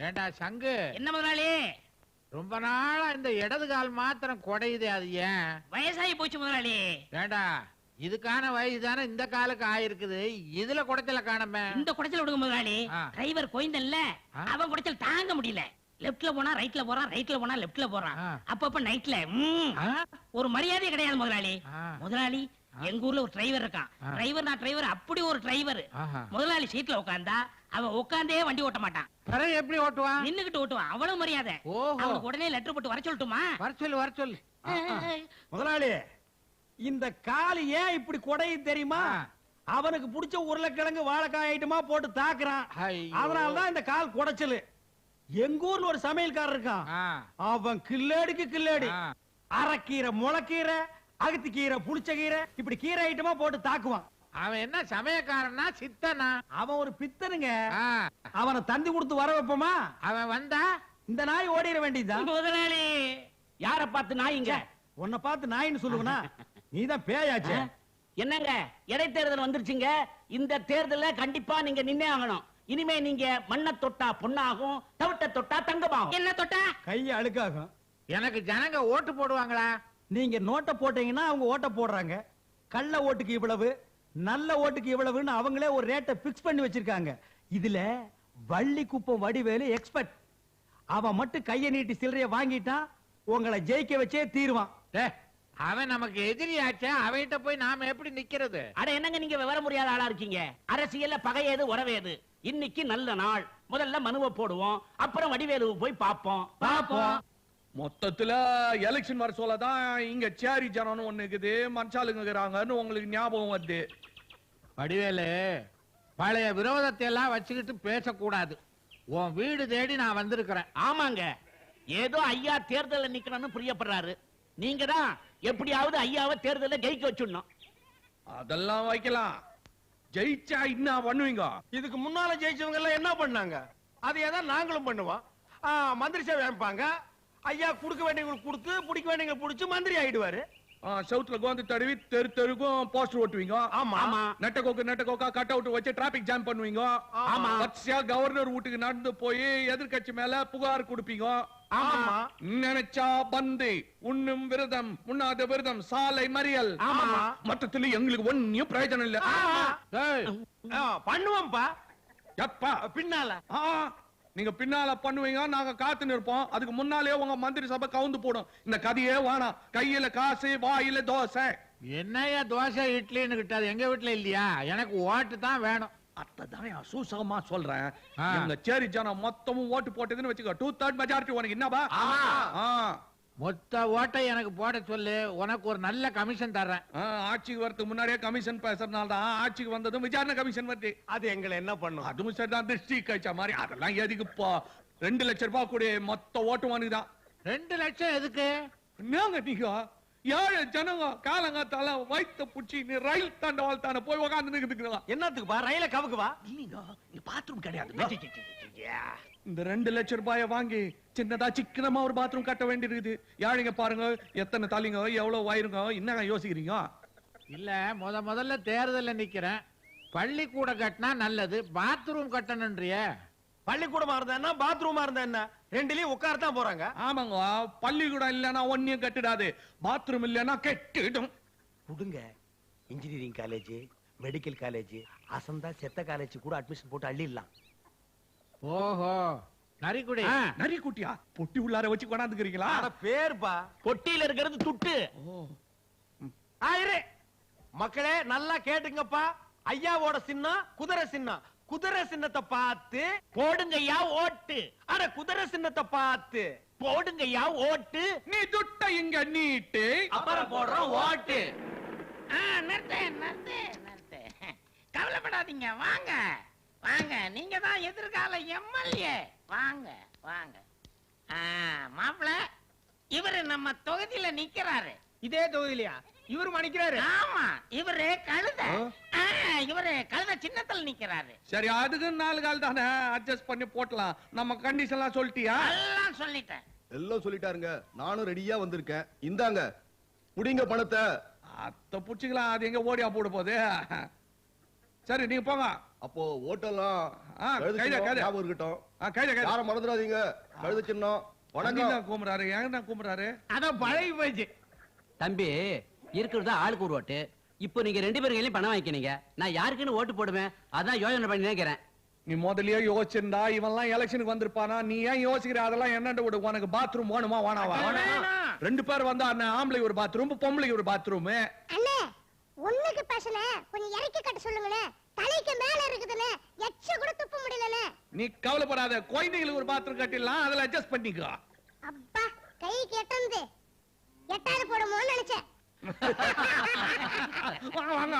ஏண்டா சங்கு, என்ன முதலாளி? ரொம்ப நாளா இந்த இடது கால் மாத்திரம் குடையுது, அது ஏன்? வயசாகி போச்சு முதலாளி. ஏண்டா இதுக்கான வயசு தானே இந்த காலுக்கு ஆயிருக்குது, இதுல குடைச்சல காணமே. இந்த குடைச்சல் விடுங்க முதலாளி. டிரைவர் கோயந்தல்ல, அவன் குடைச்சல் தாங்க முடியல. லெப்ட்ல போனா ரைட்ல போறான், ரைட்ல போனா லெப்ட்ல போறான். அப்பப்ப நைட்ல ஒரு மரியாதை கிடையாது முதலாளி. முதலாளி எங்க ஊர்ல ஒரு டிரைவர் இருக்கான். டிரைவர் அப்படி ஒரு டிரைவர். முதலாளி சீட்ல உட்கார்ந்தா அவன் உட்கார்ந்தே வண்டி ஓட்ட மாட்டான். எப்படி ஓட்டுவான்? நின்னுகிட்டு ஓட்டுவான். அவ்வளவு மரியாதை. அவனுக்கு உடனே லெட்டர் போட்டு வர சொல்லட்டுமா? வர சொல்லு. முதலாளி, இந்த கால் ஏன் இப்படி கொடையும் தெரியுமா? அவனுக்கு பிடிச்ச உருளைக்கிழங்கு வாழைக்காய் ஐட்டமா போட்டு தாக்குறான். அதனாலதான் இந்த கால் குடைச்சல். எங்க ஊர்ல ஒரு சமையல்காரர் இருக்கான். அவன் கில்லேடிக்கு கில்லேடி. அரைக்கீரை, முளைக்கீரை, அகத்திக்கீரை, புளிச்சக்கீரை, இப்படி கீரை ஐட்டமா போட்டு தாக்குவான். அவன் என்ன சமயக்காரனா சித்தனா? அவன் ஒரு பித்தனுங்க. அவனை தந்தி கொடுத்து வர வைப்போமா? அவன் வந்தா இந்த நாய் ஓடிட வேண்டியதுதான். முதலாளி, யார பார்த்து நாய்ங்க? உன்னை பார்த்து நாயின்னு சொல்லுவனா? நீதான் பேயாச்சு. என்னங்க, இடைத்தேர்தல் வந்துருச்சுங்க. இந்த தேர்தல கண்டிப்பா நீங்க நின்னே ஆகணும். இனிமே நீங்க மண்ணை தொட்டா பொண்ணாகும், தவிட்ட தொட்டா தங்கமாகும். என்ன தொட்டா கைய அழுக்காகும். எனக்கு ஜனங்க ஓட்டு போடுவாங்களா? நீங்க நோட்டை போட்டீங்கன்னா அவங்க ஓட்ட போடுறாங்க. கள்ள ஓட்டுக்கு இவ்வளவு, நல்ல ஓட்டுக்கு இவ்வளவுன்னு அவங்களே ஒரு ரேட்டை பிக்ஸ் பண்ணி வச்சிருக்காங்க. இதுல வள்ளி குப்பம் வடிவேலு எக்ஸ்பர்ட். அவன் மட்டும் கைய நீட்டி சில்லறைய வாங்கிட்டான், உங்களை ஜெயிக்க வச்சே தீருவான். அவன் நமக்கு எதிரியாச்சா, அவன்கிட்ட போய் நாம எப்படி நிக்கிறது? அட என்னங்க நீங்க விவரம் முடியாத ஆளா இருக்கீங்க. அரசியல்ல பகையேது உறவேது. இன்னைக்கு நல்ல நாள். முதல்ல மனுவை போடுவோம், அப்புறம் வடிவேலுவை போய் பாப்போம். மொத்தத்துல எலெக்ஷன் வர சொல்லதான் இங்க சேரி ஜனம்னு ஒண்ணு இருக்குது, மனுஷாளுங்க இருக்கிறாங்கன்னு உங்களுக்கு ஞாபகம் வருது. வடிவேலு, பழைய விரோதத்தை எல்லாம் வச்சுக்கிட்டு பேசக்கூடாது. உன் வீடு தேடி நான் வந்திருக்கிறேன். ஆமாங்க, ஏதோ ஐயா தேர்தலில் நிக்கணும்னு புரியப்படுறாரு. நீங்க தான் எப்படியாவது ஐயாவை தேர்தலில் ஜெயிக்க வச்சுடணும். அதெல்லாம் வைக்கலாம். ஜெயிச்சா என்ன பண்ணுவீங்க? இதுக்கு முன்னால ஜெயிச்சவங்க எல்லாம் என்ன பண்ணாங்க? அதையேதான் நாங்களும் பண்ணுவோம். மந்திரி சேவை அமைப்பாங்க. ஐயா குடுக்க வேண்டியவங்களுக்கு கொடுத்து, பிடிக்க வேண்டியவங்களுக்கு பிடிச்சு மந்திரி ஆயிடுவாரு. சவுத்ல கோந்து தடவி தெரு தெருக்கும் போஸ்டர் ஓட்டுவீங்க. ஆமா. நெட்டக்கோக்கா கட் அவுட் வச்சு டிராபிக் ஜாம் பண்ணுவீங்க. ஆமா. வரிசையா கவர்னர் வீட்டுக்கு நடந்து போய் எதிர்கட்சி மேல புகார் கொடுப்பீங்க. ஆமா. நினைச்சா பந்து, உண்ணும் விரதம், உண்ணாத விரதம், சாலை மறியல். ஆமா. மொத்தத்துல எங்களுக்கு ஒன்னும் பிரயோஜனம் இல்ல. பண்ணுவோம்பா. எப்பா? பின்னால. நீங்க பின்னால பண்ணுவீங்க, நாங்க காத்து நிற்போம். அதுக்கு முன்னாலே உங்க மந்திரி சபை கவுந்து போடும். இந்த கதையே வேணாம். கையில காசு, வாயில தோசை. என்னையா தோசை இட்லின்னு கிட்டாது? எங்க வீட்டுல இல்லையா? எனக்கு ஓட்டு தான் வேணும். அதான் சூசகமா சொல்றேன். எங்க சேரி ஜனம் மொத்தமும் ஓட்டு போட்டதுன்னு வச்சுக்கோ, 2/3 மெஜாரிட்டி உனக்கு என்னப்பா? மொத்த ஓட்டை எனக்கு போட சொல்லு, உனக்கு ஒரு நல்ல கமிஷன் தர்றேன். ஆட்சிக்கு வரதுக்கு முன்னாடியே கமிஷன் பேசுறதுனால தான் ஆட்சிக்கு வந்ததும் விசாரணை கமிஷன் வருது. அது எங்களை என்ன பண்ணும்? அதுவும் சரிதான், திருஷ்டி கழிச்ச மாதிரி. அதெல்லாம் எதுக்குப்பா? 2 லட்சம் ரூபாய் கூட மொத்த ஓட்டு வாங்குதான். 2 லட்சம் எதுக்கு? என்னங்க நீங்க 7 ஜனங்க காலங்காத்தால வயிற்ற புடிச்சு நீ ரயில் தாண்டவாள் தானே போய் உக்காந்து நிக்குதுங்களா? என்னத்துக்குப்பா? ரயில கவுக்குவா? இல்லீங்க, இங்க பாத்ரூம் கிடையாது. இந்த 2 லட்சம் ரூபாய வாங்கி சின்னதா சிக்கனமா ஒரு பாத்ரூம் கட்ட வேண்டியிருக்குது. யாழிங்க பாருங்க, எத்தனை தலைங்க, எவ்வளவு வயிறுங்க. என்னங்க யோசிக்கிறீங்க? இல்ல, முதல்ல தேர்தல்ல நிக்கிறேன். பள்ளிக்கூட கட்டினா நல்லது, பாத்ரூம் கட்டணும்ன்றிய. பள்ளிக்கூடமா இருந்தா என்ன, பாத்ரூமா இருந்தா என்ன, ரெண்டுலயும் உட்காரத்தான் போறாங்க. ஆமாங்க, பள்ளிக்கூடம் இல்லன்னா ஒன்னும் கட்டிடாது, பாத்ரூம் இல்லன்னா கெட்டிடும். கொடுங்க. இன்ஜினியரிங் காலேஜ், மெடிக்கல் காலேஜ், அசந்தா செத்த காலேஜ் கூட அட்மிஷன் போட்டு அள்ளிடலாம். ஓஹோ, நரிக்குடி. நரிக்குட்டியா? பொட்டி உள்ளார வச்சு கொண்டாந்துக்கிறீங்களா? பேருப்பா. பொட்டியில இருக்கிறது துட்டு. மக்களே நல்லா கேட்டுங்கப்பா. ஐயாவோட சின்னம் குதிரை சின்னம். குதிரை சின்னத்தை பார்த்து போடுங்கய்யா ஓட்டு. அட குதிரை சின்னத்தை பார்த்து போடுங்கய்யா ஓட்டு. நீ துட்ட இங்க நீட்டு, அப்புறம் போடுறோம் ஓட்டு. நிறுத்து. கவலைப்படாதீங்க, வாங்க வாங்க. நீங்க தான் எதிர்கால எம்எல்ஏ. வாங்க. மாப்பிள்ள, இவரு நம்ம தொகுதியில நிக்கிறாரு. இதே தொகுதியிலயா இவரு மணிக்கிறாரு? ஆமா, இவரு கழுத சின்னத்தில் நிக்கிறாரு. சரி, அதுக்கு 4 கால் தானே, அட்ஜஸ்ட் பண்ணி போட்டலாம். நம்ம கண்டிஷன் எல்லாம் சொல்லிட்டியா? எல்லாம் சொல்லிட்டேன். எல்லாம் சொல்லிட்டாருங்க. நானும் ரெடியா வந்திருக்கேன். இந்தாங்க, புடிங்க பணத்தை. அத்த புடிச்சுக்கலாம். அது எங்க ஓடியா போட போகுது? சரி நீங்க போங்க. அப்போ ஓட்டெல்லாம் ஞாபகம் இருக்கட்டும். யார மறந்துடாதீங்க. கழுத சின்னம். வணக்கம். கூமுறாரு ஏங்க கூமுறாரு? அதான் பழகி போச்சு. தம்பி இருக்கிறதா ஆளுக்கு ஒரு ஓட்டு. இப்போ நீங்க 2 பேரும் கையிலயும் பணம் வாங்கிக்கிறீங்க. நான் யாருக்குன்னு ஓட்டு போடுவேன், அதான் யோசனை பண்ணி நினைக்கிறேன். நீ முதல்லயே யோசிச்சிருந்தா இவன்லாம் எலெக்ஷனுக்கு வந்திருப்பானா? நீ ஏன் யோசிக்கிற? அதெல்லாம் என்னண்டு விடு. உனக்கு பாத்ரூம் வேணுமா வேணாவா? 2 பேர் வந்தா ஆம்பளை ஒரு பாத்ரூம், பொம்பளைக்கு ஒரு பாத்ரூம். அண்ணே ஒண்ணுக்கு பேசல, கொஞ்சம் இறக்கி கட்ட சொல்லுங்களே. தலைக்கு மேல இருக்குதுனே, எச்ச கூட துப்ப முடியலனே. நீ கவலைப்படாத, குழந்தைகளுக்கு ஒரு பாத்ரூம் கட்டிடலாம், அதுல அட்ஜஸ்ட் பண்ணிக்கோ. அப்பா கை கெட்டந்து எட்டாவது போடுமோன்னு நினைச்சேன். வாங்க வாங்க.